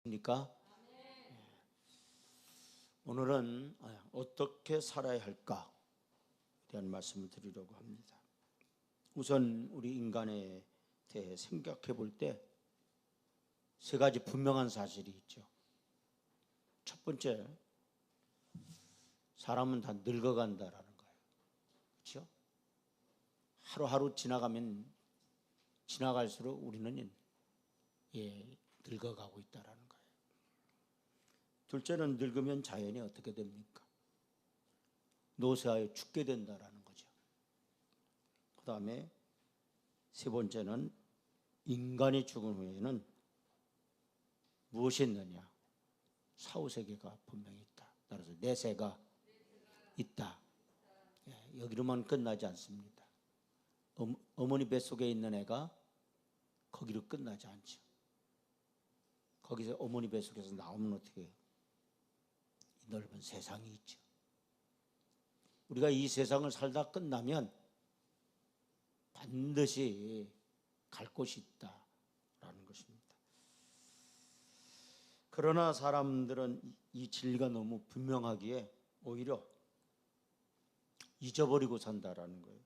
그러니까 오늘은 어떻게 살아야 할까에 대한 말씀을 드리려고 합니다. 우선 우리 인간에 대해 생각해 볼 때 세 가지 분명한 사실이 있죠. 첫 번째, 사람은 다 늙어간다라는 거예요. 그렇죠? 하루하루 지나가면 지나갈수록 우리는 늙어가고 있다라는 거예요. 둘째는 늙으면 자연이 어떻게 됩니까? 노쇠하여 죽게 된다라는 거죠. 그 다음에 세 번째는 인간이 죽은 후에는 무엇이 있느냐? 사후세계가 분명히 있다. 따라서 내세가 있다. 여기로만 끝나지 않습니다. 어머니 뱃속에 있는 애가 거기로 끝나지 않죠. 거기서 어머니 뱃속에서 나오면 어떻게 해요? 이 넓은 세상이 있죠. 우리가 이 세상을 살다 끝나면 반드시 갈 곳이 있다라는 것입니다. 그러나 사람들은 이 진리가 너무 분명하기에 오히려 잊어버리고 산다라는 거예요.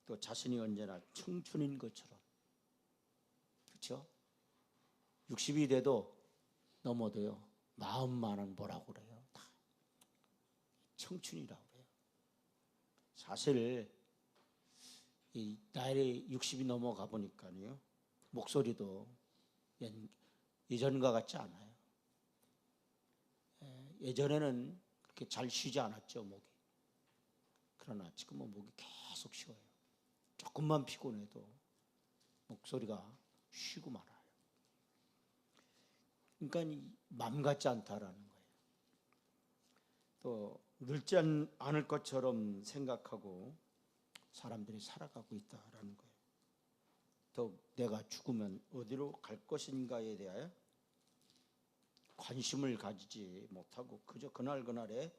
또 자신이 언제나 청춘인 것처럼, 그렇죠? 60이 돼도 넘어도요, 마음만은 뭐라고 그래요? 다 청춘이라고 그래요. 사실 이 나이 60이 넘어가 보니까요, 목소리도 예전과 같지 않아요. 예전에는 그렇게 잘 쉬지 않았죠, 목이. 그러나 지금은 목이 계속 쉬어요. 조금만 피곤해도 목소리가 쉬고 말아요. 그러니까 맘 같지 않다라는 거예요. 또 늙지 않을 것처럼 생각하고 사람들이 살아가고 있다라는 거예요. 또 내가 죽으면 어디로 갈 것인가에 대하여 관심을 가지지 못하고 그저 그날그날의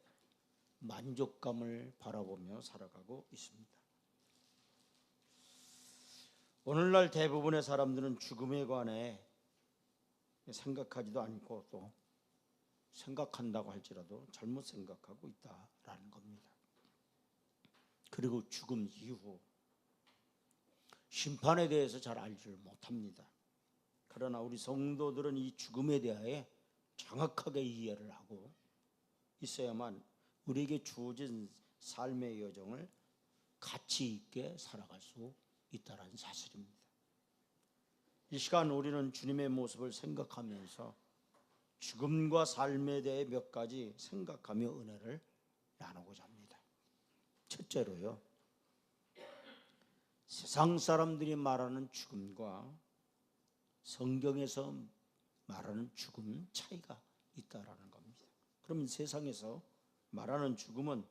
만족감을 바라보며 살아가고 있습니다. 오늘날 대부분의 사람들은 죽음에 관해 생각하지도 않고 또 생각한다고 할지라도 잘못 생각하고 있다라는 겁니다. 그리고 죽음 이후 심판에 대해서 잘 알지를 못합니다. 그러나 우리 성도들은 이 죽음에 대하여 정확하게 이해를 하고 있어야만 우리에게 주어진 삶의 여정을 가치 있게 살아갈 수 있다는 사실입니다. 이 시간 우리는 주님의 모습을 생각하면서 죽음과 삶에 대해 몇 가지 생각하며 은혜를 나누고자 합니다. 첫째로요, 세상 사람들이 말하는 죽음과 성경에서 말하는 죽음 차이가 있다라는 겁니다. 그러면 세상에서 말하는 죽음은,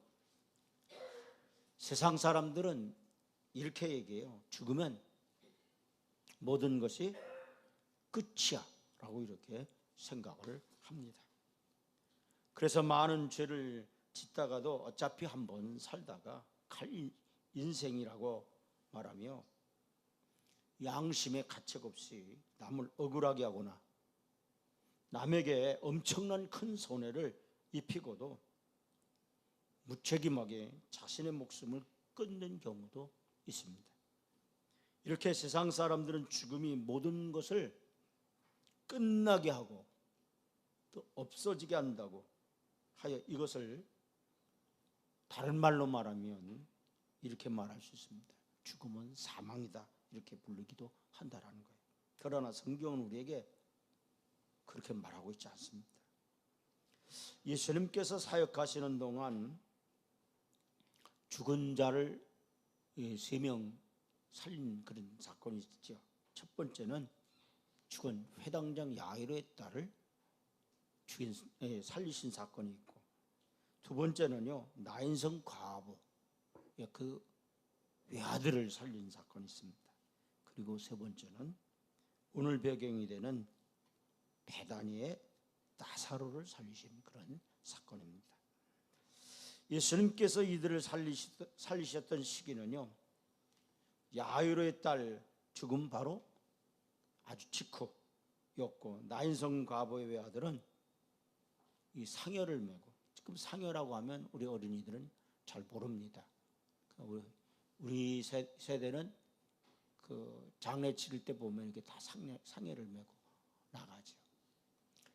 세상 사람들은 이렇게 얘기해요. 죽으면 모든 것이 끝이야 라고 이렇게 생각을 합니다. 그래서 많은 죄를 짓다가도 어차피 한번 살다가 갈 인생이라고 말하며 양심의 가책 없이 남을 억울하게 하거나 남에게 엄청난 큰 손해를 입히고도 무책임하게 자신의 목숨을 끊는 경우도 있습니다. 이렇게 세상 사람들은 죽음이 모든 것을 끝나게 하고 또 없어지게 한다고 하여 이것을 다른 말로 말하면 이렇게 말할 수 있습니다. 죽음은 사망이다, 이렇게 부르기도 한다라는 거예요. 그러나 성경은 우리에게 그렇게 말하고 있지 않습니다. 예수님께서 사역하시는 동안 죽은 자를 3명 살린 그런 사건이 있죠. 첫 번째는 죽은 회당장 야이로의 딸을 살리신 사건이 있고, 두 번째는요, 나인성 과부 그 외아들을 살린 사건이 있습니다. 그리고 세 번째는 오늘 배경이 되는 베다니의 나사로를 살리신 그런 사건입니다. 예수님께서 이들을 살리셨던 시기는요, 야이로의 딸 죽음 바로 아주 직후 였고 나인성 과부의 외아들은 이 상여를 메고, 지금 상여라고 하면 우리 어린이들은 잘 모릅니다. 우리 세대는 그 장례 치를 때 보면 이렇게 다 상여를 메고 나가죠.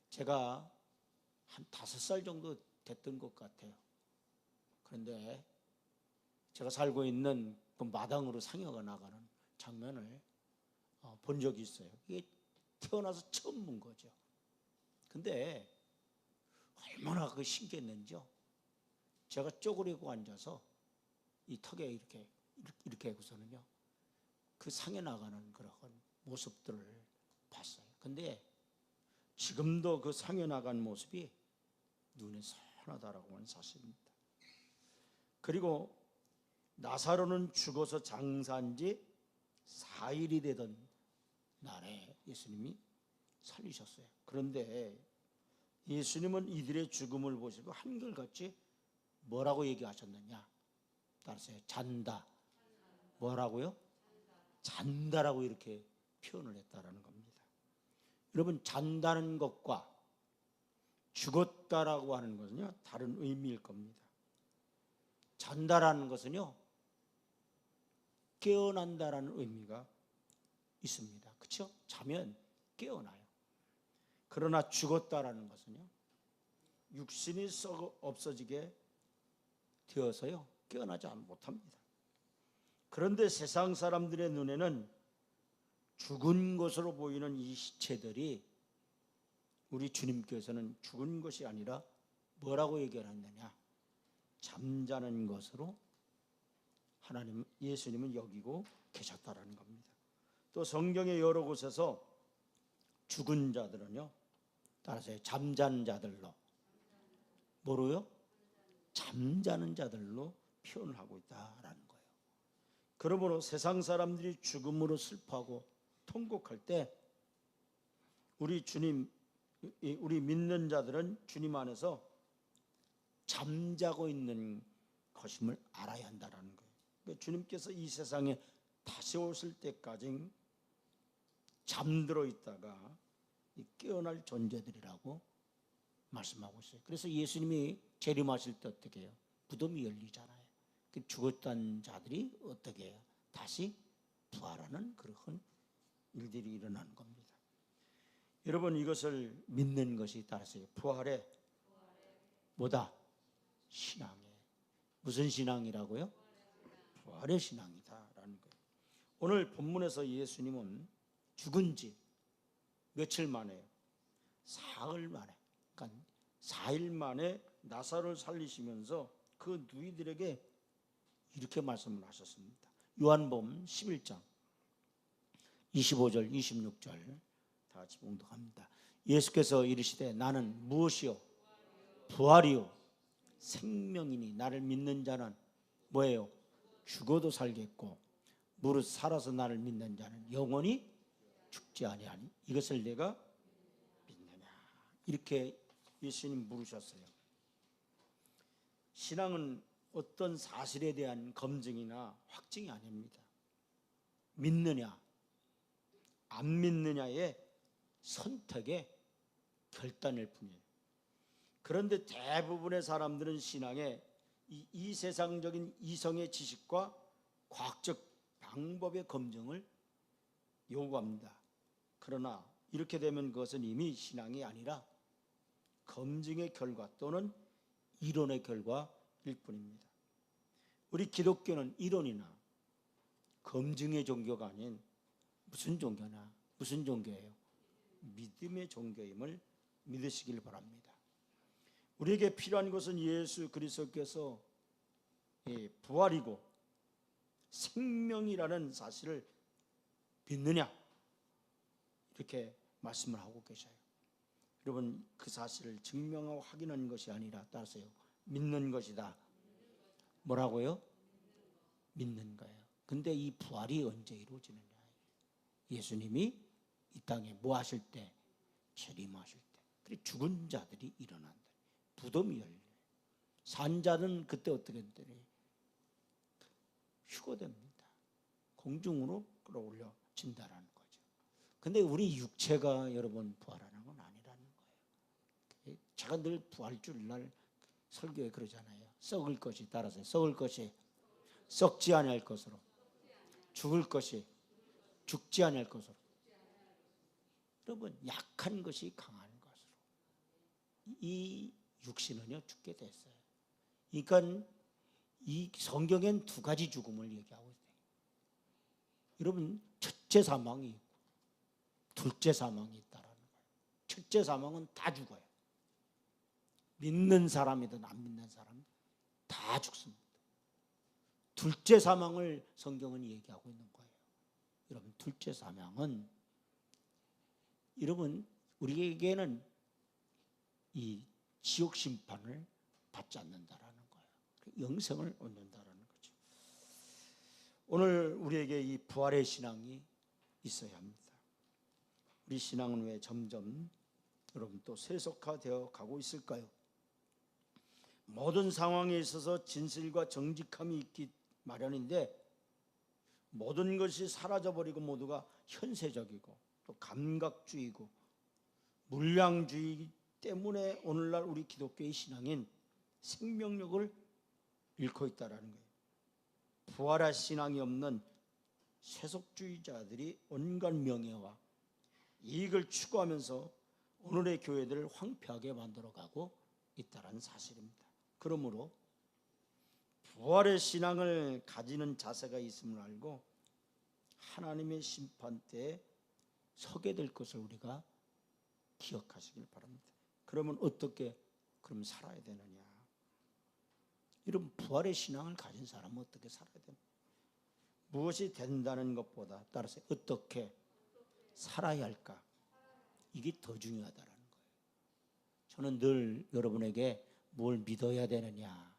제가 한 5살 정도 됐던 것 같아요. 그런데 제가 살고 있는 그 마당으로 상여가 나가는 장면을 본 적이 있어요. 이게 태어나서 처음 본 거죠. 근데 얼마나 그 신기했는지요. 제가 쪼그리고 앉아서 이 턱에 이렇게 하고서는요, 그 상에 나가는 그런 모습들을 봤어요. 근데 지금도 그 상에 나간 모습이 눈에 선하다라고 하는 사실입니다. 그리고 나사로는 죽어서 장사한 지 4일이 되던 날에 예수님이 살리셨어요. 그런데 예수님은 이들의 죽음을 보시고 한결같이 뭐라고 얘기하셨느냐? 따라서요, 잔다. 뭐라고요? 잔다라고 이렇게 표현을 했다라는 겁니다. 여러분, 잔다는 것과 죽었다라고 하는 것은요, 다른 의미일 겁니다. 잔다라는 것은요, 깨어난다라는 의미가 있습니다. 그렇죠? 자면 깨어나요. 그러나 죽었다라는 것은요, 육신이 썩어 없어지게 되어서요, 깨어나지 못합니다. 그런데 세상 사람들의 눈에는 죽은 것으로 보이는 이 시체들이 우리 주님께서는 죽은 것이 아니라 뭐라고 얘기하느냐? 잠자는 것으로 하나님, 예수님은 여기고 계셨다라는 겁니다. 또 성경의 여러 곳에서 죽은 자들은요, 따라서 잠자는 자들로, 뭐로요? 잠자는 자들로 표현을 하고 있다라는 거예요. 그러므로 세상 사람들이 죽음으로 슬퍼하고 통곡할 때 우리 주님, 우리 믿는 자들은 주님 안에서 잠자고 있는 것임을 알아야 한다는 거예요. 그러니까 주님께서 이 세상에 다시 오실 때까지 잠들어 있다가 깨어날 존재들이라고 말씀하고 있어요. 그래서 예수님이 재림하실 때 어떻게 해요? 무덤이 열리잖아요. 그 죽었던 자들이 어떻게 해요? 다시 부활하는 그런 일들이 일어나는 겁니다. 여러분, 이것을 믿는 것이 따라서요, 부활의 뭐다? 신앙이에요. 무슨 신앙이라고요? 부활의 신앙이다라는 거예요. 오늘 본문에서 예수님은 죽은 지 며칠 만에요? 사흘 만에, 그러니까 4일 만에 나사로를 살리시면서 그 누이들에게 이렇게 말씀을 하셨습니다. 요한복음 11장 25절 26절 다 같이 봉독합니다. 예수께서 이르시되 나는 무엇이요? 부활이요 생명이니 나를 믿는 자는 뭐예요? 죽어도 살겠고 무릇 살아서 나를 믿는 자는 영원히 죽지 아니하니 이것을 내가 믿느냐, 이렇게 예수님 물으셨어요. 신앙은 어떤 사실에 대한 검증이나 확증이 아닙니다. 믿느냐 안 믿느냐의 선택의 결단일 뿐이에요. 그런데 대부분의 사람들은 신앙에 이 세상적인 이성의 지식과 과학적 방법의 검증을 요구합니다. 그러나 이렇게 되면 그것은 이미 신앙이 아니라 검증의 결과 또는 이론의 결과일 뿐입니다. 우리 기독교는 이론이나 검증의 종교가 아닌 무슨 종교나 무슨 종교예요? 믿음의 종교임을 믿으시길 바랍니다. 우리에게 필요한 것은 예수 그리스도께서 부활이고 생명이라는 사실을 믿느냐, 이렇게 말씀을 하고 계셔요. 여러분, 그 사실을 증명하고 확인하는 것이 아니라 따라서요, 믿는 것이다. 뭐라고요? 믿는 거예요. 근데 이 부활이 언제 이루어지느냐? 예수님이 이 땅에 뭐 하실 때? 재림하실 때. 그리고 죽은 자들이 일어난다. 무덤이 열려요. 산자는 그때 어떻게 되니? 휴거됩니다. 공중으로 끌어올려진다라는 거죠. 근데 우리 육체가 여러분 부활하는 건 아니라는 거예요. 제가 늘 부활주일날 설교에 그러잖아요. 썩을 것이 따라서 썩을 것이 썩지 아니할 것으로, 죽을 것이 죽지 아니할 것으로. 여러분, 약한 것이 강한 것으로. 이 육신은요 죽게 됐어요. 그러니까 이 성경엔 두 가지 죽음을 얘기하고 있어요. 여러분, 첫째 사망이 있고 둘째 사망이 있다라는 거예요. 첫째 사망은 다 죽어요. 믿는 사람이든 안 믿는 사람 다 죽습니다. 둘째 사망을 성경은 얘기하고 있는 거예요. 여러분, 둘째 사망은 여러분 우리에게는 이 지옥 심판을 받지 않는다라는 거예요. 영생을 얻는다라는 거죠. 오늘 우리에게 이 부활의 신앙이 있어야 합니다. 우리 신앙은 왜 점점 여러분 또 세속화되어 가고 있을까요? 모든 상황에 있어서 진실과 정직함이 있기 마련인데 모든 것이 사라져버리고 모두가 현세적이고 또 감각주의고 물량주의 때문에 오늘날 우리 기독교의 신앙인 생명력을 잃고 있다는 거예요. 부활의 신앙이 없는 세속주의자들이 온갖 명예와 이익을 추구하면서 오늘의 교회들을 황폐하게 만들어가고 있다는 사실입니다. 그러므로 부활의 신앙을 가지는 자세가 있음을 알고 하나님의 심판 때에 서게 될 것을 우리가 기억하시길 바랍니다. 그러면 어떻게 그럼 살아야 되느냐? 이런 부활의 신앙을 가진 사람은 어떻게 살아야 되느냐? 무엇이 된다는 것보다 따라서 어떻게 살아야 할까? 이게 더 중요하다는 거예요. 저는 늘 여러분에게 뭘 믿어야 되느냐,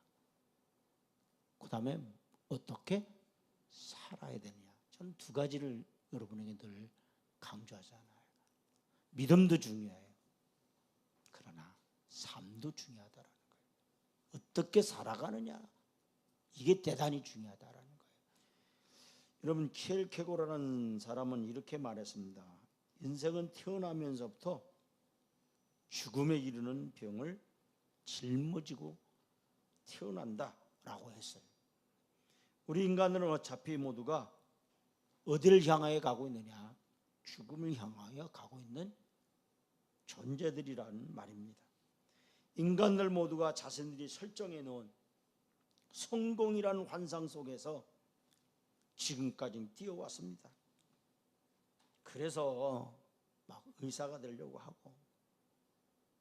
그 다음에 어떻게 살아야 되느냐, 저는 두 가지를 여러분에게 늘 강조하잖아요. 믿음도 중요해요. 그러나 삶도 중요하다는 거예요. 어떻게 살아가느냐, 이게 대단히 중요하다는 거예요. 여러분, 키엘케고라는 사람은 이렇게 말했습니다. 인생은 태어나면서부터 죽음에 이르는 병을 짊어지고 태어난다라고 했어요. 우리 인간들은 어차피 모두가 어디를 향하여 가고 있느냐? 죽음을 향하여 가고 있는 존재들이라는 말입니다. 인간들 모두가 자신들이 설정해 놓은 성공이라는 환상 속에서 지금까지 뛰어왔습니다. 그래서 막 의사가 되려고 하고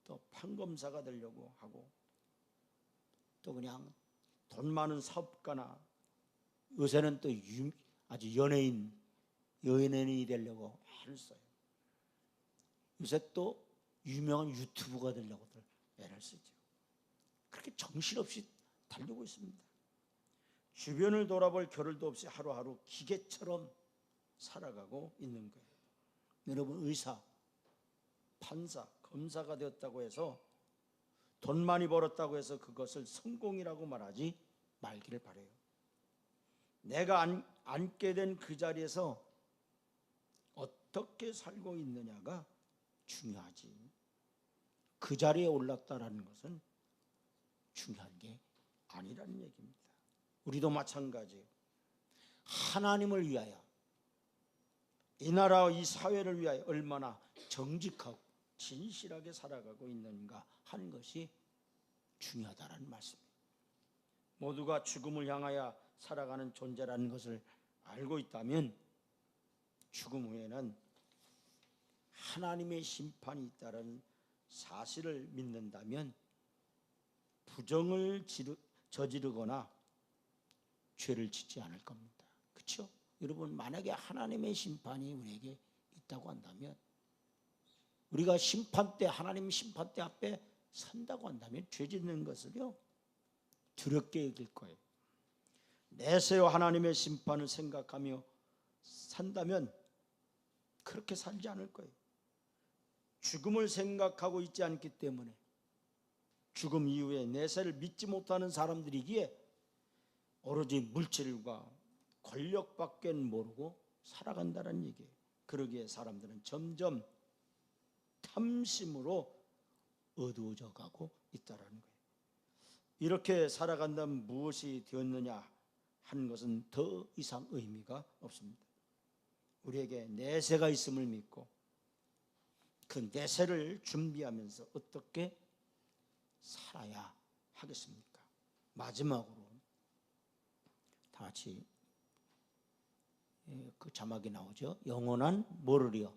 또 판검사가 되려고 하고 또 그냥 돈 많은 사업가나 요새는 또 아주 연예인이 되려고 애를 써요. 요새 또 유명한 유튜브가 되려고들 애를 쓰죠. 그렇게 정신없이 달리고 있습니다. 주변을 돌아볼 겨를도 없이 하루하루 기계처럼 살아가고 있는 거예요. 여러분, 의사, 판사, 검사가 되었다고 해서 돈 많이 벌었다고 해서 그것을 성공이라고 말하지 말기를 바라요. 내가 앉게 된 그 자리에서 어떻게 살고 있느냐가 중요하지, 그 자리에 올랐다라는 것은 중요한 게 아니라는 얘기입니다. 우리도 마찬가지예요. 하나님을 위하여, 이 나라와 이 사회를 위하여 얼마나 정직하고 진실하게 살아가고 있는가 하는 것이 중요하다는 말씀이에요. 모두가 죽음을 향하여 살아가는 존재라는 것을 알고 있다면 죽음 후에는 하나님의 심판이 있다는 사실을 믿는다면 부정을 저지르거나 죄를 짓지 않을 겁니다. 그렇죠? 여러분, 만약에 하나님의 심판이 우리에게 있다고 한다면, 우리가 하나님 심판대 앞에 선다고 한다면 죄 짓는 것을요 두렵게 여길 거예요. 내세요 하나님의 심판을 생각하며 산다면 그렇게 살지 않을 거예요. 죽음을 생각하고 있지 않기 때문에 죽음 이후에 내세를 믿지 못하는 사람들이기에 오로지 물질과 권력밖에 모르고 살아간다는 얘기예요. 그러기에 사람들은 점점 탐심으로 어두워져 가고 있다라는 거예요. 이렇게 살아간다면 무엇이 되었느냐 하는 것은 더 이상 의미가 없습니다. 우리에게 내세가 있음을 믿고 그 내세를 준비하면서 어떻게 살아야 하겠습니까? 마지막으로 다 같이 그 자막이 나오죠. 영원한 뭐를요?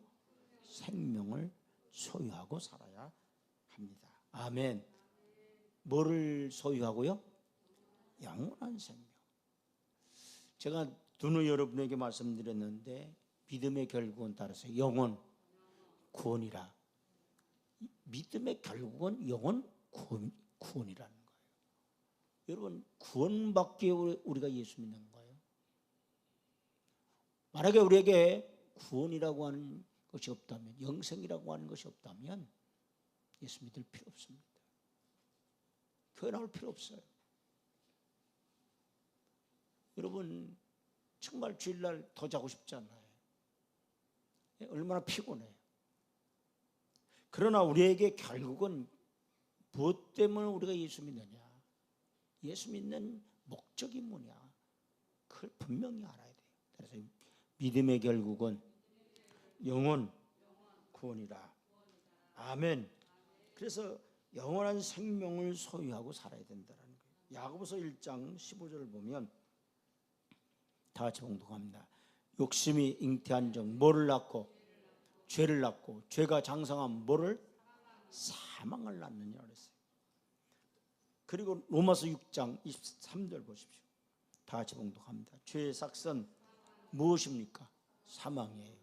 생명을 소유하고 살아야 합니다. 아멘. 뭐를 소유하고요? 영원한 생명. 제가 두누 여러분에게 말씀드렸는데 믿음의 결국은 따라서 영원 구원이라. 믿음의 결국은 영원 구원이라는 거예요. 여러분 구원받기에 우리가 예수 믿는 거예요. 만약에 우리에게 구원이라고 하는 것이 없다면, 영생이라고 하는 것이 없다면 예수 믿을 필요 없습니다. 교회 나올 필요 없어요. 여러분 정말 주일날 더 자고 싶지 않나요? 얼마나 피곤해요. 그러나 우리에게 결국은 무엇 때문에 우리가 예수 믿느냐, 예수 믿는 목적이 뭐냐, 그걸 분명히 알아야 돼요. 그래서 믿음의 결국은 영원 구원이라. 아멘. 그래서 영원한 생명을 소유하고 살아야 된다는 거예요. 야고보서 1장 15절을 보면 다 같이 봉독합니다. 욕심이 잉태한 정 뭐를 낳고 죄를 낳고 죄가 장성한 뭐를 사망을 낳느냐 그랬어요. 그리고 로마서 6장 23절 보십시오. 다 같이 봉독합니다. 죄의 삭선 무엇입니까? 사망이에요.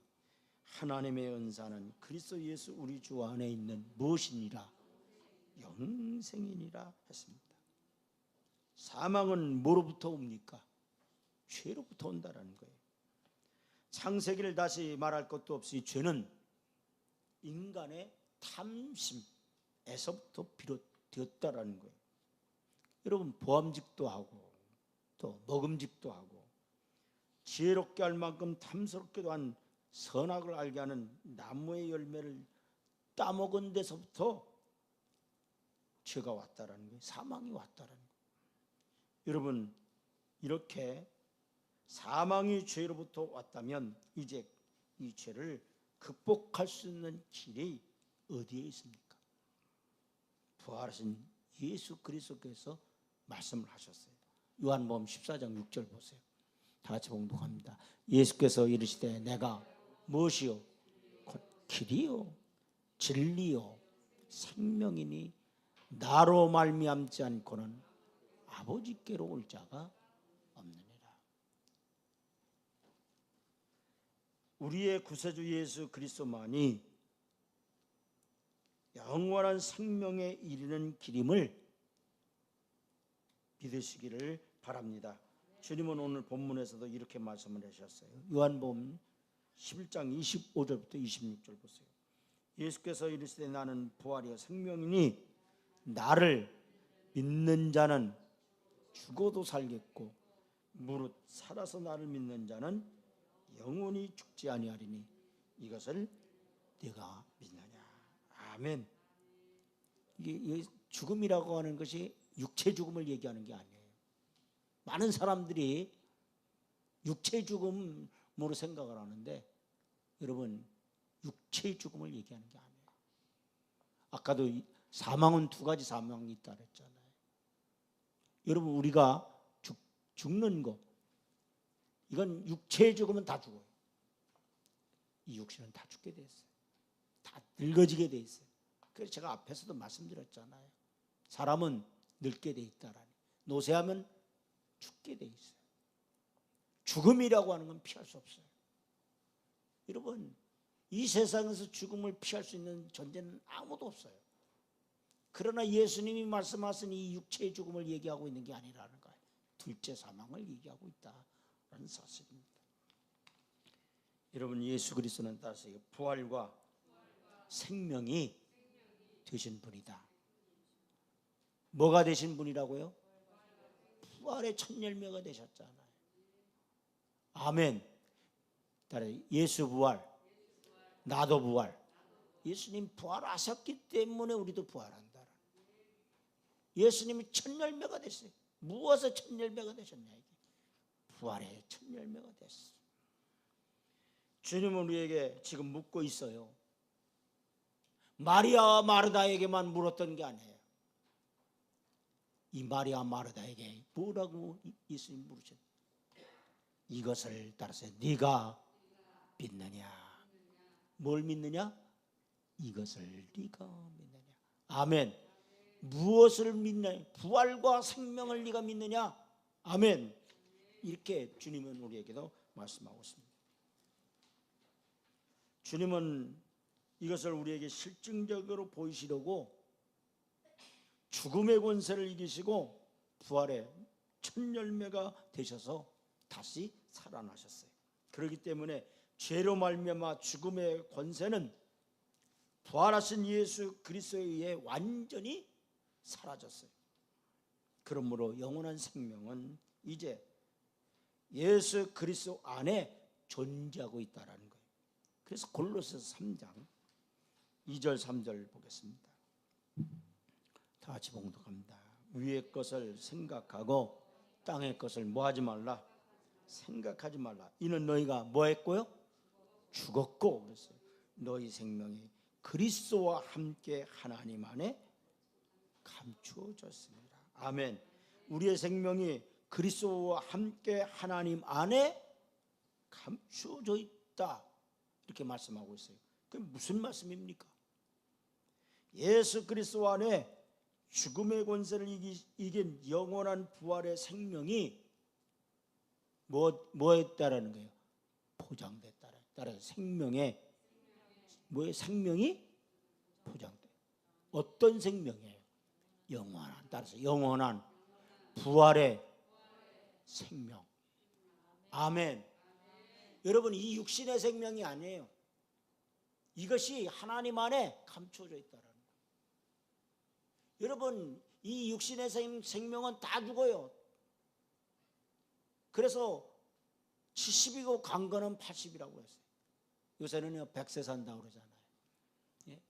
하나님의 은사는 그리스도 예수 우리 주 안에 있는 무엇이니라? 영생이니라 했습니다. 사망은 뭐로부터 옵니까? 죄로부터 온다라는 거예요. 창세기를 다시 말할 것도 없이 죄는 인간의 탐심에서부터 비롯되었다라는 거예요. 여러분 보암직도 하고 또 먹음직도 하고 지혜롭게 할 만큼 탐스럽게도 한 선악을 알게 하는 나무의 열매를 따먹은 데서부터 죄가 왔다라는 거예요. 사망이 왔다라는 거예요. 여러분 이렇게 사망이 죄로부터 왔다면 이제 이 죄를 극복할 수 있는 길이 어디에 있습니까? 부활하신 예수 그리스도께서 말씀을 하셨어요. 요한복음 14장 6절 보세요. 다 같이 봉독합니다. 예수께서 이르시되 내가 무엇이요? 곧 길이요 진리요 생명이니 나로 말미암지 않고는 아버지께로 올 자가 없느니라. 우리의 구세주 예수 그리스도만이 영원한 생명에 이르는 길임을 믿으시기를 바랍니다. 주님은 오늘 본문에서도 이렇게 말씀을 하셨어요. 요한복음 11장 25절부터 26절 보세요. 예수께서 이르시되 나는 부활이요 생명이니 나를 믿는 자는 죽어도 살겠고 무릇 살아서 나를 믿는 자는 영원히 죽지 아니하리니 이것을 네가 믿느냐. 아멘. 이게 죽음이라고 하는 것이 육체 죽음을 얘기하는 게 아니에요. 많은 사람들이 육체 죽음으로 생각을 하는데 여러분 육체 죽음을 얘기하는 게 아니에요. 아까도 사망은 두 가지 사망이 있다 그랬잖아요. 여러분 우리가 죽는 거 이건 육체의 죽음은 다 죽어요. 이 육신은 다 죽게 돼 있어요. 다 늙어지게 돼 있어요. 그래서 제가 앞에서도 말씀드렸잖아요. 사람은 늙게 돼 있다라니. 노쇠하면 죽게 돼 있어요. 죽음이라고 하는 건 피할 수 없어요. 여러분 이 세상에서 죽음을 피할 수 있는 존재는 아무도 없어요. 그러나 예수님이 말씀하신 이 육체의 죽음을 얘기하고 있는 게 아니라는 거예요. 둘째 사망을 얘기하고 있다라는 사실입니다. 여러분 예수 그리스도는 따라서 부활과 생명이 되신 분이다. 뭐가 되신 분이라고요? 부활의 첫 열매가 되셨잖아요. 아멘. 따라 예수 부활, 나도 부활. 예수님 부활하셨기 때문에 우리도 부활한다. 예수님이 첫 열매가 됐어요. 무엇의 첫 열매가 되셨냐? 이게 부활의 첫 열매가 됐어. 주님은 우리에게 지금 묻고 있어요. 마리아 마르다에게만 물었던 게 아니에요. 이 마리아 마르다에게 뭐라고 예수님 물으셨어요? 이것을 따라서 네가 믿느냐? 뭘 믿느냐? 이것을 네가 믿느냐? 아멘. 무엇을 믿느냐? 부활과 생명을 네가 믿느냐? 아멘. 이렇게 주님은 우리에게도 말씀하고 있습니다. 주님은 이것을 우리에게 실증적으로 보이시려고 죽음의 권세를 이기시고 부활의 첫 열매가 되셔서 다시 살아나셨어요. 그렇기 때문에 죄로 말미암아 죽음의 권세는 부활하신 예수 그리스도에 의해 완전히 사라졌어요. 그러므로 영원한 생명은 이제 예수 그리스도 안에 존재하고 있다라는 거예요. 그래서 골로새서 3장 2절 3절 보겠습니다. 다 같이 봉독합니다. 위의 것을 생각하고 땅의 것을 뭐 하지 말라? 생각하지 말라. 이는 너희가 뭐 했고요? 죽었고 그랬어요. 너희 생명이 그리스도와 함께 하나님 안에 감추어졌습니다. 아멘. 우리의 생명이 그리스도와 함께 하나님 안에 감추어져 있다. 이렇게 말씀하고 있어요. 그게 무슨 말씀입니까? 예수 그리스도 안에 죽음의 권세를 이긴 영원한 부활의 생명이 뭐였다라는 거예요? 보장됐다라는. 따라서 생명의 뭐의 생명이 보장돼. 어떤 생명이에요? 영원한. 따라서 영원한 부활의 생명. 아멘. 여러분 이 육신의 생명이 아니에요. 이것이 하나님 안에 감춰져 있다라는 거예요. 여러분 이 육신의 생명은 다 죽어요. 그래서 70이고 강건은 80이라고 했어요. 요새는 100세 산다고 그러잖아요. 예?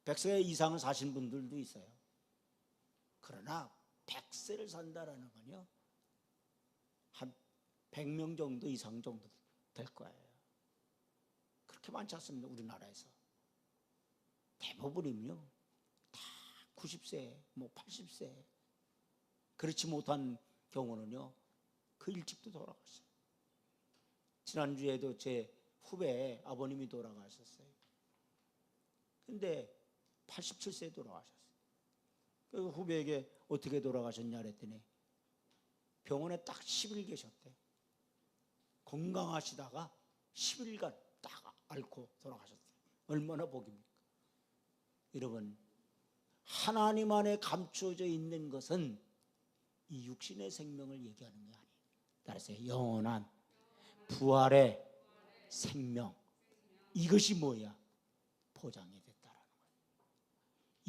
100세 이상을 사신 분들도 있어요. 그러나 100세를 산다라는 건요 한 100명 정도 이상 정도 될 거예요. 그렇게 많지 않습니다. 우리나라에서 대부분이요 다 90세 뭐 80세 그렇지 못한 경우는요 그 일찍도 돌아갔어요. 지난주에도 제 후배 아버님이 돌아가셨어요. 근데 87세에 돌아가셨어요. 그 후배에게 어떻게 돌아가셨냐 그랬더니 병원에 딱 10일 계셨대. 건강하시다가 10일간 딱 앓고 돌아가셨어요. 얼마나 복입니까? 여러분 하나님 안에 감추어져 있는 것은 이 육신의 생명을 얘기하는 게 아니에요. 따라서 영원한 부활의 생명, 이것이 뭐야? 보장이 됐다라는 거예요.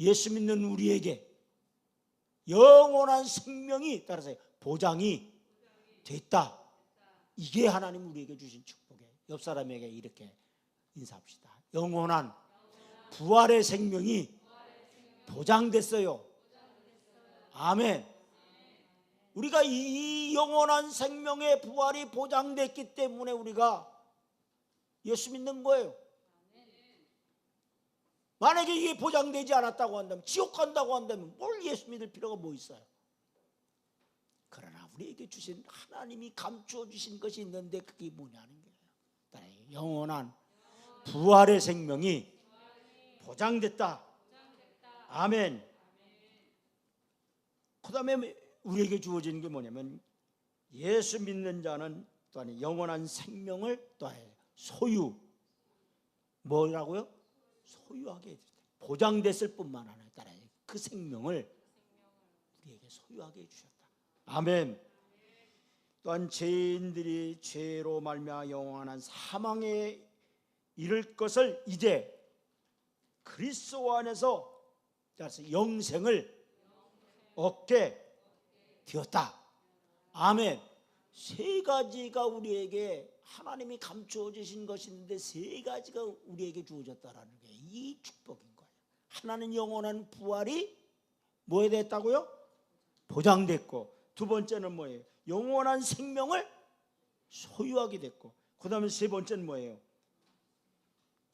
예수 믿는 우리에게 영원한 생명이 따라서 보장이 됐다. 이게 하나님 우리에게 주신 축복이에요. 옆 사람에게 이렇게 인사합시다. 영원한 부활의 생명이 보장됐어요. 아멘. 우리가 이 영원한 생명의 부활이 보장됐기 때문에 우리가 예수 믿는 거예요. 만약에 이게 보장되지 않았다고 한다면, 지옥 간다고 한다면 뭘 예수 믿을 필요가 뭐 있어요? 그러나 우리에게 주신 하나님이 감추어 주신 것이 있는데 그게 뭐냐는 거예요. 영원한 부활의 생명이 보장됐다. 아멘. 그 다음에 우리에게 주어진 게 뭐냐면 예수 믿는 자는 또한 영원한 생명을 또한 소유 뭐라고요? 소유하게 보장됐을 뿐만 아니라 따라 그 생명을 우리에게 소유하게 해주셨다. 아멘. 또한 죄인들이 죄로 말미암아 영원한 사망에 이를 것을 이제 그리스도 안에서 따라서 영생을 얻게 되었다. 아멘. 세 가지가 우리에게 하나님이 감추어 주신 것이 있는데 세 가지가 우리에게 주어졌다라는 게 이 축복인 거예요. 하나는 영원한 부활이 뭐에 됐다고요? 보장됐고, 두 번째는 뭐예요? 영원한 생명을 소유하게 됐고, 그 다음에 세 번째는 뭐예요?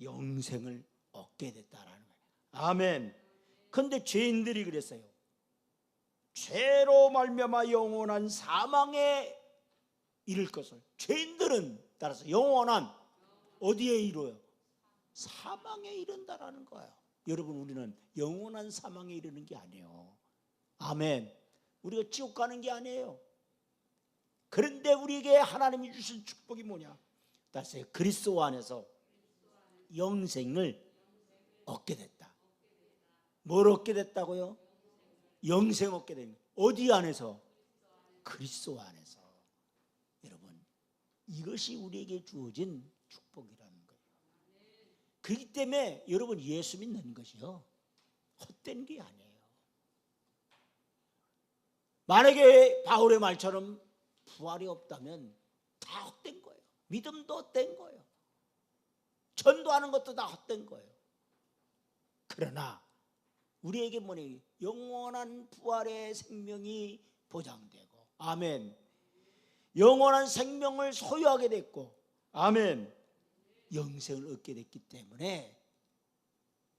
영생을 얻게 됐다라는 거예요. 아멘. 그런데 죄인들이 그랬어요. 죄로 말미암아 영원한 사망에 이를 것을, 죄인들은 따라서 영원한 어디에 이르요? 사망에 이른다라는 거예요. 여러분, 우리는 영원한 사망에 이르는 게 아니에요. 아멘. 우리가 지옥 가는 게 아니에요. 그런데 우리에게 하나님이 주신 축복이 뭐냐? 다시 그리스도 안에서 영생을 얻게 됐다. 뭘 얻게 됐다고요? 영생 얻게 된 거예요. 어디 안에서? 그리스도 안에서. 여러분, 이것이 우리에게 주어진 축복이라는 거예요. 그렇기 때문에 여러분, 예수 믿는 것이요, 헛된 게 아니에요. 만약에 바울의 말처럼 부활이 없다면 다 헛된 거예요. 믿음도 헛된 거예요. 전도하는 것도 다 헛된 거예요. 그러나 우리에게 뭐니? 영원한 부활의 생명이 보장되고, 아멘. 영원한 생명을 소유하게 됐고, 아멘. 영생을 얻게 됐기 때문에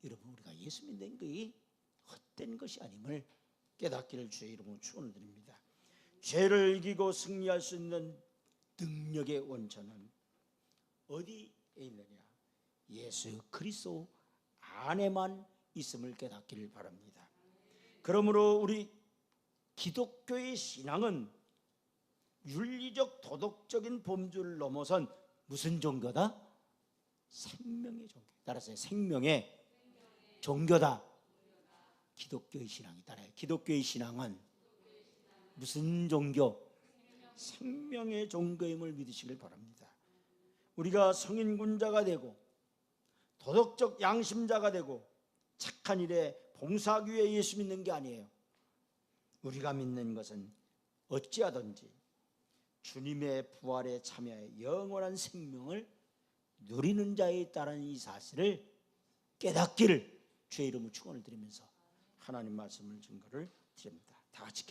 여러분, 우리가 예수 믿는 것이 헛된 것이 아님을 깨닫기를 주의 이름으로 축원을 드립니다. 죄를 이기고 승리할 수 있는 능력의 원천은 어디에 있느냐? 예수 그리스도 안에만 있음을 깨닫기를 바랍니다. 그러므로 우리 기독교의 신앙은 윤리적 도덕적인 범주를 넘어선 무슨 종교다? 생명의 종교. 따라서 생명의 종교다. 기독교의 신앙이 따라요. 기독교의 신앙은 무슨 종교? 생명의 종교임을 믿으시길 바랍니다. 우리가 성인군자가 되고 도덕적 양심자가 되고 착한 일에 봉사하기 위해 예수 믿는 게 아니에요. 우리가 믿는 것은 어찌하든지 주님의 부활에 참여해 영원한 생명을 누리는 자에 있다는 이 사실을 깨닫기를 주의 이름으로 축원을 드리면서 하나님 말씀을 증거를 드립니다. 다 같이